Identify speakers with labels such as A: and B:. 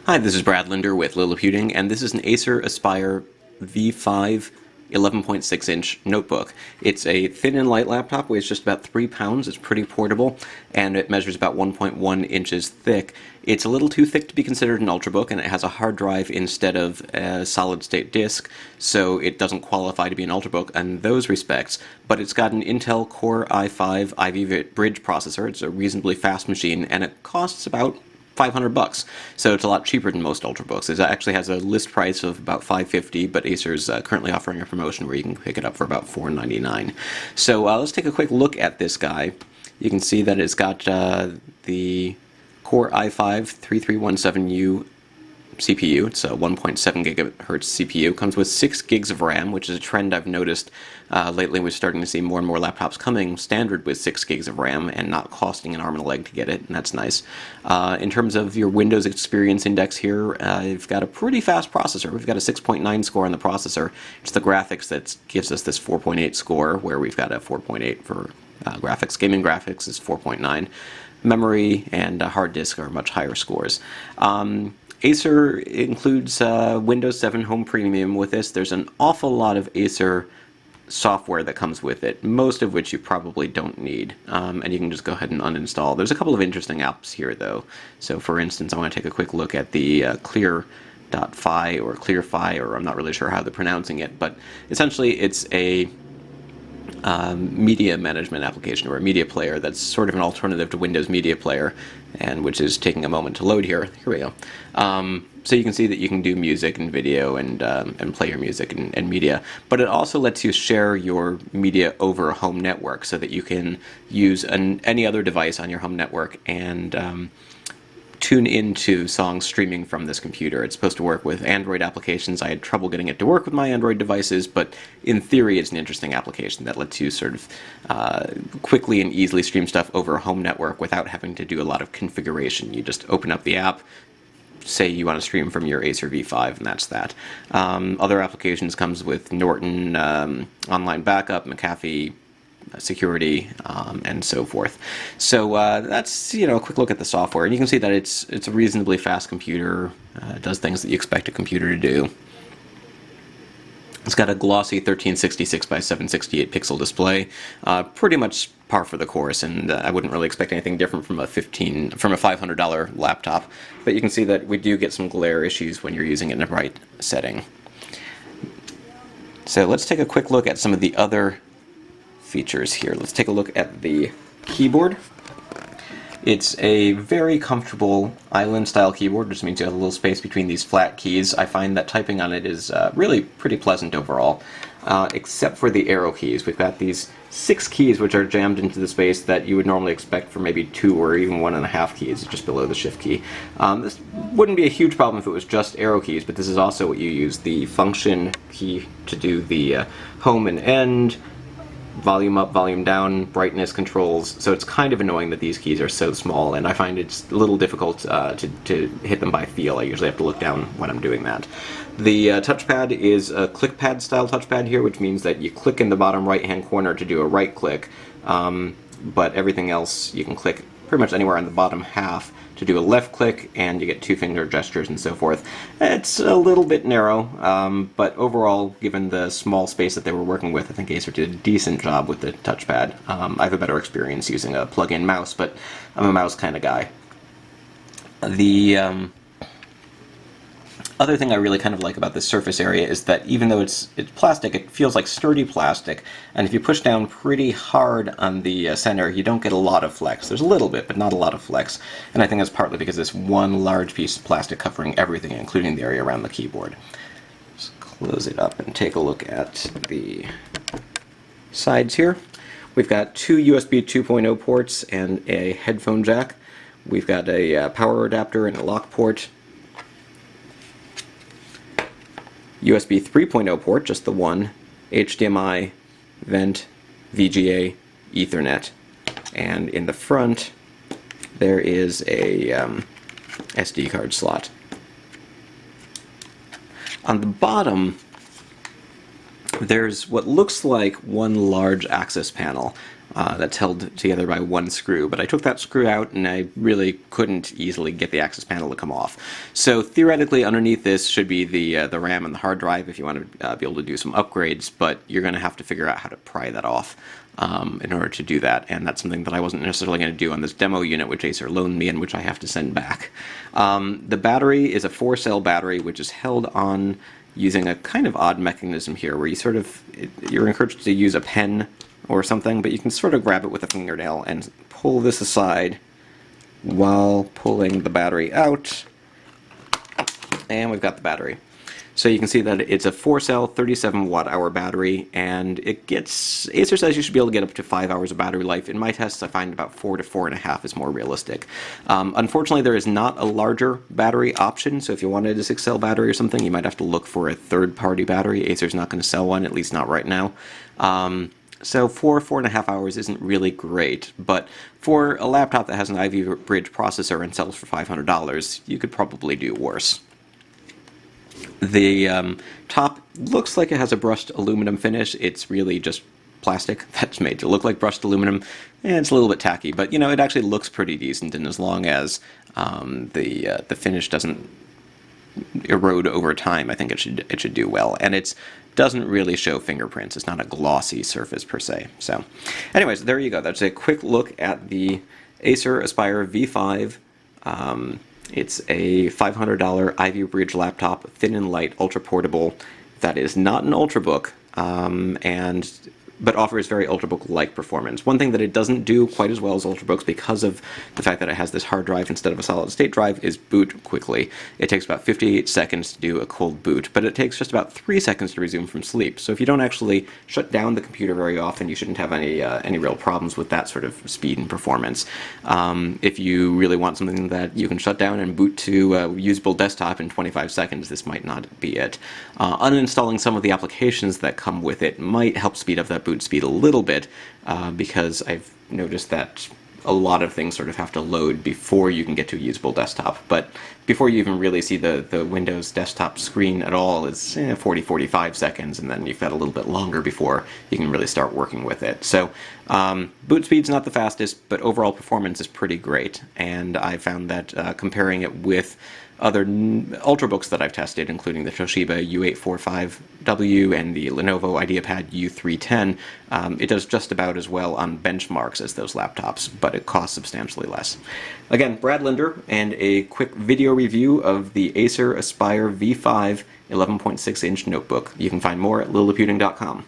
A: Hi, this is Brad Linder with Liliputing, and this is an Acer Aspire V5 11.6-inch notebook. It's a thin and light laptop, weighs just about 3 pounds, it's pretty portable, and it measures about 1.1 inches thick. It's a little too thick to be considered an ultrabook, and it has a hard drive instead of a solid-state disk, so it doesn't qualify to be an ultrabook in those respects, but it's got an Intel Core i5 Ivy Bridge processor. It's a reasonably fast machine, and it costs about $500, so it's a lot cheaper than most ultrabooks. It actually has a list price of about $550, but Acer's currently offering a promotion where you can pick it up for about $499. So let's take a quick look at this guy. You can see that it's got the Core i5 3317U CPU. It's a 1.7 gigahertz CPU. Comes with 6 gigs of RAM, which is a trend I've noticed lately. We're starting to see more and more laptops coming standard with 6 gigs of RAM and not costing an arm and a leg to get it, and that's nice. In terms of your Windows Experience Index here, you've got a pretty fast processor. We've got a 6.9 score on the processor. It's the graphics that gives us this 4.8 score, where we've got a 4.8 for graphics. Gaming graphics is 4.9. Memory and hard disk are much higher scores. Acer includes Windows 7 Home Premium with this. There's an awful lot of Acer software that comes with it, most of which you probably don't need, and you can just go ahead and uninstall. There's a couple of interesting apps here, though. So, for instance, I want to take a quick look at the Clear.fi or ClearFi, or I'm not really sure how they're pronouncing it, but essentially it's a media management application, or a media player that's sort of an alternative to Windows Media Player, and which is taking a moment to load here. Here we go. So you can see that you can do music and video and play your music and media, but it also lets you share your media over a home network, so that you can use any other device on your home network and tune into songs streaming from this computer. It's supposed to work with Android applications. I had trouble getting it to work with my Android devices, but in theory it's an interesting application that lets you sort of quickly and easily stream stuff over a home network without having to do a lot of configuration. You just open up the app, say you want to stream from your Acer V5, and that's that. Other applications comes with Norton online backup, McAfee security, and so forth. So that's a quick look at the software, and you can see that it's a reasonably fast computer. It does things that you expect a computer to do. It's got a glossy 1366 by 768 pixel display, pretty much par for the course, and I wouldn't really expect anything different from a $500 laptop. But you can see that we do get some glare issues when you're using it in a bright setting. So let's take a quick look at some of the other features here. Let's take a look at the keyboard. It's a very comfortable island-style keyboard, which means you have a little space between these flat keys. I find that typing on it is really pretty pleasant overall, except for the arrow keys. We've got these 6 keys which are jammed into the space that you would normally expect for maybe 2 or even 1.5 keys, just below the shift key. This wouldn't be a huge problem if it was just arrow keys, but this is also what you use the function key to do the home and end, volume up, volume down, brightness controls. So it's kind of annoying that these keys are so small, and I find it's a little difficult to hit them by feel. I usually have to look down when I'm doing that. The touchpad is a clickpad style touchpad here, which means that you click in the bottom right hand corner to do a right click, but everything else you can click pretty much anywhere on the bottom half to do a left click, and you get 2-finger gestures and so forth. It's a little bit narrow, but overall, given the small space that they were working with, I think Acer did a decent job with the touchpad. I have a better experience using a plug-in mouse, but I'm a mouse kind of guy. The other thing I really kind of like about this surface area is that even though it's plastic, it feels like sturdy plastic, and if you push down pretty hard on the center, you don't get a lot of flex. There's a little bit, but not a lot of flex, and I think that's partly because this one large piece of plastic covering everything, including the area around the keyboard. Just close it up and take a look at the sides here. We've got 2 USB 2.0 ports and a headphone jack. We've got a power adapter and a lock port. USB 3.0 port, just the one, HDMI, vent, VGA, Ethernet, and in the front there is a SD card slot. On the bottom there's what looks like one large access panel. that's held together by one screw, but I took that screw out and I really couldn't easily get the access panel to come off. So theoretically underneath this should be the RAM and the hard drive if you want to be able to do some upgrades, but you're going to have to figure out how to pry that off in order to do that, and that's something that I wasn't necessarily going to do on this demo unit which Acer loaned me and which I have to send back. The battery is a 4-cell battery which is held on using a kind of odd mechanism here where you're encouraged to use a pen or something, but you can sort of grab it with a fingernail and pull this aside while pulling the battery out, and we've got the battery. So you can see that it's a 4-cell 37 watt-hour battery, and Acer says you should be able to get up to 5 hours of battery life. In my tests I find about 4 to 4.5 is more realistic. Unfortunately there is not a larger battery option, so if you wanted a 6-cell battery or something you might have to look for a third-party battery. Acer's not going to sell one, at least not right now. So 4.5 hours isn't really great, but for a laptop that has an Ivy Bridge processor and sells for $500, you could probably do worse. The top looks like it has a brushed aluminum finish. It's really just plastic that's made to look like brushed aluminum, and it's a little bit tacky, but you know, it actually looks pretty decent, and as long as the finish doesn't erode over time, I think it should do well. And it doesn't really show fingerprints. It's not a glossy surface per se. So anyways, there you go. That's a quick look at the Acer Aspire V5. It's a $500 Ivy Bridge laptop, thin and light, ultra portable. That is not an Ultrabook, but offers very Ultrabook-like performance. One thing that it doesn't do quite as well as Ultrabooks, because of the fact that it has this hard drive instead of a solid-state drive, is boot quickly. It takes about 58 seconds to do a cold boot, but it takes just about 3 seconds to resume from sleep. So if you don't actually shut down the computer very often, you shouldn't have any real problems with that sort of speed and performance. If you really want something that you can shut down and boot to a usable desktop in 25 seconds, this might not be it. Uninstalling some of the applications that come with it might help speed up that boot speed a little bit, because I've noticed that a lot of things sort of have to load before you can get to a usable desktop. But before you even really see the Windows desktop screen at all is 40-45 seconds, and then you've got a little bit longer before you can really start working with it. So boot speed's not the fastest, but overall performance is pretty great, and I found that comparing it with other Ultrabooks that I've tested, including the Toshiba U845W and the Lenovo IdeaPad U310, it does just about as well on benchmarks as those laptops, but it costs substantially less. Again, Brad Linder, and a quick video review of the Acer Aspire V5 11.6-inch notebook. You can find more at Liliputing.com.